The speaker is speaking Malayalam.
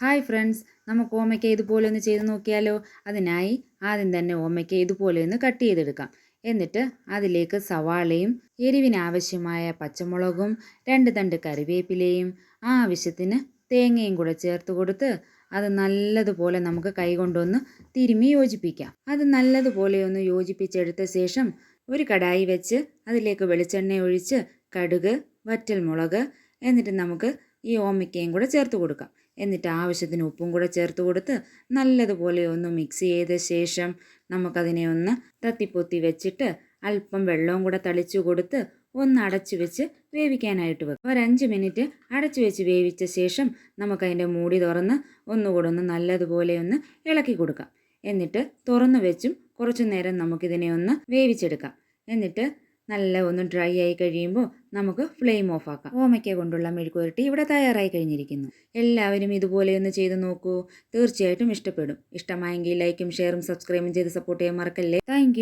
ഹായ് ഫ്രണ്ട്സ്, നമുക്ക് ഓമയ്ക്ക ഇതുപോലെ ഒന്ന് ചെയ്ത് നോക്കിയാലോ? അതിനായി ആദ്യം തന്നെ ഓമയ്ക്ക ഇതുപോലെ ഒന്ന് കട്ട് ചെയ്തെടുക്കാം. എന്നിട്ട് അതിലേക്ക് സവാളയും എരിവിനാവശ്യമായ പച്ചമുളകും 2 തണ്ട് കറിവേപ്പിലയും ആവശ്യത്തിന് തേങ്ങയും കൂടെ ചേർത്ത് കൊടുത്ത് അത് നല്ലതുപോലെ നമുക്ക് കൈകൊണ്ടൊന്ന് തിരുമ്മി യോജിപ്പിക്കാം. അത് നല്ലതുപോലെ ഒന്ന് യോജിപ്പിച്ചെടുത്ത ശേഷം ഒരു കടായി വെച്ച് അതിലേക്ക് വെളിച്ചെണ്ണ ഒഴിച്ച് കടുക്, വറ്റൽമുളക്, എന്നിട്ട് നമുക്ക് ഈ ഓമയ്ക്കയും കൂടെ ചേർത്ത് കൊടുക്കാം. എന്നിട്ട് ആവശ്യത്തിന് ഉപ്പും കൂടെ ചേർത്ത് കൊടുത്ത് നല്ലതുപോലെ ഒന്ന് മിക്സ് ചെയ്ത ശേഷം നമുക്കതിനെ ഒന്ന് തത്തിപ്പൊത്തി വെച്ചിട്ട് അല്പം വെള്ളവും കൂടെ തളിച്ചു കൊടുത്ത് ഒന്ന് അടച്ചു വെച്ച് വേവിക്കാനായിട്ട് വെക്കും. ഒരു 5 മിനിറ്റ് അടച്ചു വെച്ച് വേവിച്ച ശേഷം നമുക്കതിൻ്റെ മൂടി തുറന്ന് ഒന്നുകൂടെ ഒന്ന് നല്ലതുപോലെ ഒന്ന് ഇളക്കി കൊടുക്കാം. എന്നിട്ട് തുറന്നു വെച്ചും കുറച്ചു നേരം നമുക്കിതിനെ ഒന്ന് വേവിച്ചെടുക്കാം. എന്നിട്ട് നല്ല ഒന്ന് ഡ്രൈ ആയി കഴിയുമ്പോൾ നമുക്ക് ഫ്ലെയിം ഓഫ് ആക്കാം. ഓമയ്ക്ക കൊണ്ടുള്ള മെഴുക്കുവരട്ടി ഇവിടെ തയ്യാറായി കഴിഞ്ഞിരിക്കുന്നു. എല്ലാവരും ഇതുപോലെ ഒന്ന് ചെയ്ത് നോക്കൂ. തീർച്ചയായിട്ടും ഇഷ്ടപ്പെടും. ഇഷ്ടമായെങ്കിൽ ലൈക്കും ഷെയറും സബ്സ്ക്രൈബും ചെയ്ത് സപ്പോർട്ട് ചെയ്യാൻ മറക്കല്ലേ. താങ്ക്